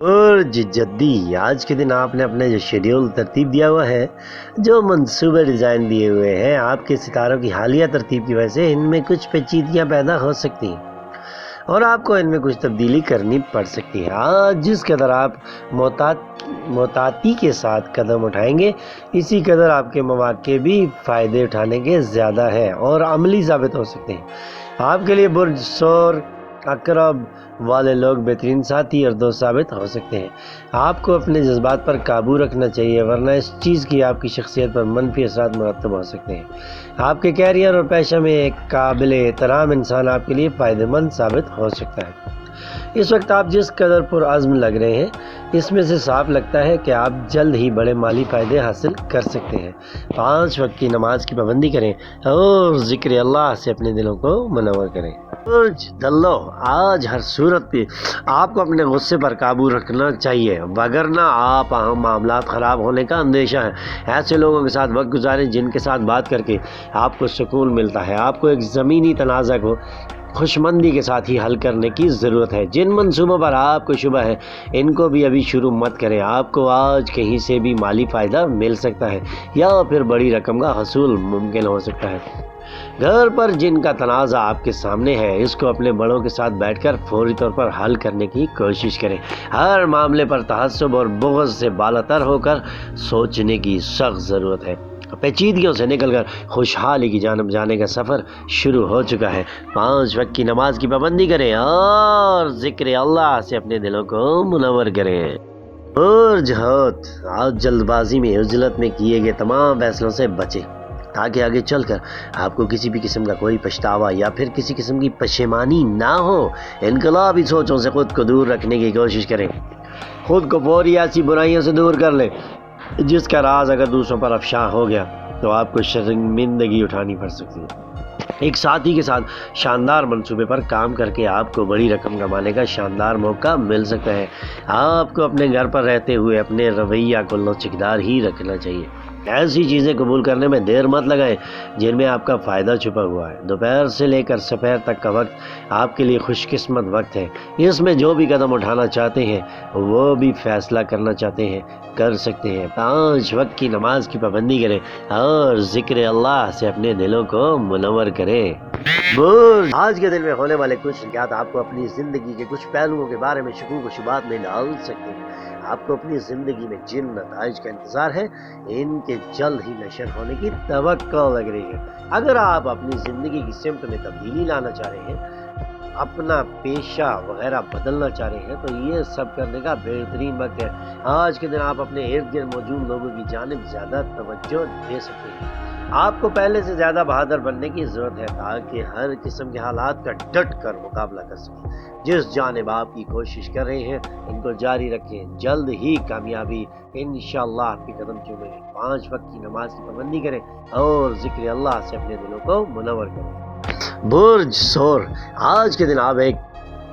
اور جدی آج کے دن آپ نے اپنے جو شیڈیول ترتیب دیا ہوا ہے، جو منصوبے ڈیزائن دیے ہوئے ہیں، آپ کے ستاروں کی حالیہ ترتیب کی وجہ سے ان میں کچھ پیچیدگیاں پیدا ہو سکتی ہیں اور آپ کو ان میں کچھ تبدیلی کرنی پڑ سکتی ہے۔ آج جس قدر آپ محتاطی کے ساتھ قدم اٹھائیں گے، اسی قدر آپ کے مواقع بھی فائدے اٹھانے کے زیادہ ہیں اور عملی ثابت ہو سکتے ہیں۔ آپ کے لیے برج ثور اقرب والے لوگ بہترین ساتھی اور دوست ثابت ہو سکتے ہیں۔ آپ کو اپنے جذبات پر قابو رکھنا چاہیے، ورنہ اس چیز کی آپ کی شخصیت پر منفی اثرات مرتب ہو سکتے ہیں۔ آپ کے کیریئر اور پیشہ میں ایک قابل احترام انسان آپ کے لیے فائدہ مند ثابت ہو سکتا ہے۔ اس وقت آپ جس قدر پرعزم لگ رہے ہیں، اس میں سے صاف لگتا ہے کہ آپ جلد ہی بڑے مالی فائدے حاصل کر سکتے ہیں۔ 5 وقت کی نماز کی پابندی کریں اور ذکر اللہ سے اپنے دلوں کو منور کریں۔ برج دلو، آج ہر صورت پہ آپ کو اپنے غصے پر قابو رکھنا چاہیے، وگرنہ آپ معاملات خراب ہونے کا اندیشہ ہے۔ ایسے لوگوں کے ساتھ وقت گزاریں جن کے ساتھ بات کر کے آپ کو سکون ملتا ہے۔ آپ کو ایک زمینی تنازع کو خوشمندی کے ساتھ ہی حل کرنے کی ضرورت ہے۔ جن منصوبوں پر آپ کو شبہ ہے، ان کو بھی ابھی شروع مت کریں۔ آپ کو آج کہیں سے بھی مالی فائدہ مل سکتا ہے یا پھر بڑی رقم کا حصول ممکن ہو سکتا ہے۔ گھر پر جن کا تنازع آپ کے سامنے ہے، اس کو اپنے بڑوں کے ساتھ بیٹھ کر فوری طور پر حل کرنے کی کوشش کریں۔ ہر معاملے پر تعصب اور بغض سے بالاتر ہو کر سوچنے کی سخت ضرورت ہے۔ پیچیدگیوں سے نکل کر خوشحالی کی جانب جانے کا سفر شروع ہو چکا ہے۔ 5 وقت کی نماز کی پابندی کریں اور ذکر اللہ سے اپنے دلوں کو منور کریں۔ برج حوت، آج جلد بازی میں عجلت میں کیے گئے تمام فیصلوں سے بچیں تاکہ آگے چل کر آپ کو کسی بھی قسم کا کوئی پچھتاوا یا پھر کسی قسم کی پشیمانی نہ ہو۔ انقلابی سوچوں سے خود کو دور رکھنے کی کوشش کریں۔ خود کو فوری ایسی برائیوں سے دور کر لیں جس کا راز اگر دوسروں پر افشاں ہو گیا تو آپ کو شرمندگی اٹھانی پڑ سکتی ہے۔ ایک ساتھی کے ساتھ شاندار منصوبے پر کام کر کے آپ کو بڑی رقم کمانے کا شاندار موقع مل سکتا ہے۔ آپ کو اپنے گھر پر رہتے ہوئے اپنے رویہ کو لچکدار ہی رکھنا چاہیے۔ ایسی چیزیں قبول کرنے میں دیر مت لگائیں جن میں آپ کا فائدہ چھپا ہوا ہے۔ دوپہر سے لے کر سپہر تک کا وقت آپ کے لیے خوش قسمت وقت ہے۔ اس میں جو بھی قدم اٹھانا چاہتے ہیں، وہ بھی فیصلہ کرنا چاہتے ہیں، کر سکتے ہیں۔ 5 وقت کی نماز کی پابندی کریں اور ذکر اللہ سے اپنے دلوں کو منور کریں۔ برج، آج کے دن میں ہونے والے کچھ واقعات آپ کو اپنی زندگی کے کچھ پہلوؤں کے بارے میں شکوک و شبہات میں ڈال سکتے ہیں۔ آپ کو اپنی زندگی میں جن نتائج کا انتظار ہے، ان کے جلد ہی نشر ہونے کی توقع لگ رہی ہے۔ اگر آپ اپنی زندگی کی سمت میں تبدیلی لانا چاہ رہے ہیں، اپنا پیشہ وغیرہ بدلنا چاہ رہے ہیں، تو یہ سب کرنے کا بہترین وقت ہے۔ آج کے دن آپ اپنے ارد گرد موجود لوگوں کی جانب زیادہ توجہ دے سکتے ہیں۔ آپ کو پہلے سے زیادہ بہادر بننے کی ضرورت ہے تاکہ ہر قسم کے حالات کا ڈٹ کر مقابلہ کر سکیں۔ جس جانب آپ کی کوشش کر رہے ہیں، ان کو جاری رکھیں، جلد ہی کامیابی انشاءاللہ آپ کے قدم چومیں گے۔ 5 وقت کی نماز کی پابندی کریں اور ذکر اللہ سے اپنے دلوں کو منور کریں۔ برج ثور، آج کے دن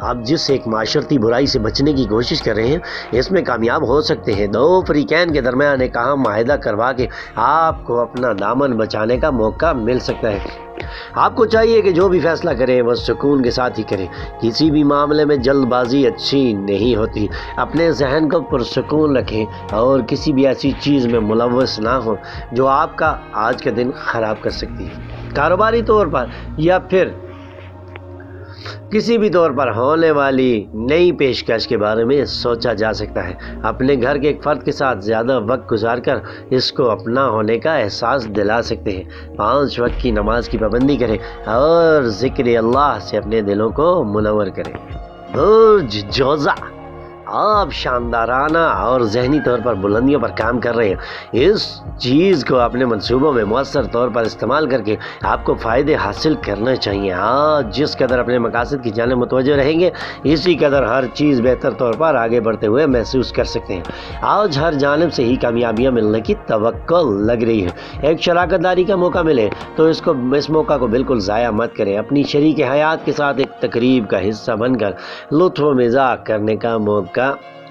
آپ جس ایک معاشرتی برائی سے بچنے کی کوشش کر رہے ہیں، اس میں کامیاب ہو سکتے ہیں۔ 2 فریقین کے درمیان ایک اہم معاہدہ کروا کے آپ کو اپنا دامن بچانے کا موقع مل سکتا ہے۔ آپ کو چاہیے کہ جو بھی فیصلہ کریں وہ سکون کے ساتھ ہی کریں۔ کسی بھی معاملے میں جلد بازی اچھی نہیں ہوتی۔ اپنے ذہن کو پرسکون رکھیں اور کسی بھی ایسی چیز میں ملوث نہ ہوں جو آپ کا آج کا دن خراب کر سکتی ہے۔ کاروباری طور پر یا پھر کسی بھی طور پر ہونے والی نئی پیشکش کے بارے میں سوچا جا سکتا ہے۔ اپنے گھر کے ایک فرد کے ساتھ زیادہ وقت گزار کر اس کو اپنا ہونے کا احساس دلا سکتے ہیں۔ 5 وقت کی نماز کی پابندی کریں اور ذکر اللہ سے اپنے دلوں کو منور کریں۔ برج جوزا، آپ شاندارانہ اور ذہنی طور پر بلندیوں پر کام کر رہے ہیں۔ اس چیز کو اپنے منصوبوں میں مؤثر طور پر استعمال کر کے آپ کو فائدے حاصل کرنا چاہیے۔ آج جس قدر اپنے مقاصد کی جانب متوجہ رہیں گے، اسی قدر ہر چیز بہتر طور پر آگے بڑھتے ہوئے محسوس کر سکتے ہیں۔ آج ہر جانب سے ہی کامیابیاں ملنے کی توقع لگ رہی ہے۔ ایک شراکت داری کا موقع ملے تو اس موقع کو بالکل ضائع مت کریں۔ اپنی شریک حیات کے ساتھ ایک تقریب کا حصہ بن کر لطف و مزاح کرنے کا موقع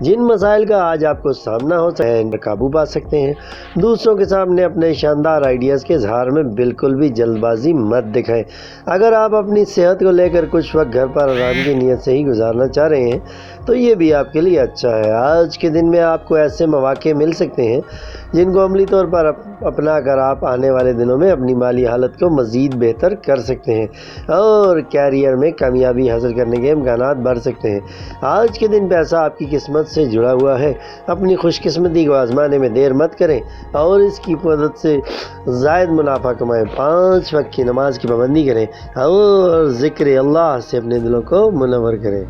جن مسائل کا آج آپ کو سامنا ہو سکتا ہے ان پر قابو پا سکتے ہیں۔ دوسروں کے سامنے اپنے شاندار آئیڈیاز کے اظہار میں بالکل بھی جلد بازی مت دکھائیں۔ اگر آپ اپنی صحت کو لے کر کچھ وقت گھر پر آرام کی نیت سے ہی گزارنا چاہ رہے ہیں تو یہ بھی آپ کے لیے اچھا ہے۔ آج کے دن میں آپ کو ایسے مواقع مل سکتے ہیں جن کو عملی طور پر اپنا کر آپ آنے والے دنوں میں اپنی مالی حالت کو مزید بہتر کر سکتے ہیں اور کیریئر میں کامیابی حاصل کرنے کے امکانات بڑھ سکتے ہیں۔ آج کے دن پیسہ آپ کی قسمت سے جڑا ہوا ہے، اپنی خوش قسمتی کو آزمانے میں دیر مت کریں اور اس کی مدد سے زائد منافع کمائیں۔ 5 وقت کی نماز کی پابندی کریں اور ذکر اللہ سے اپنے دلوں کو منور کریں۔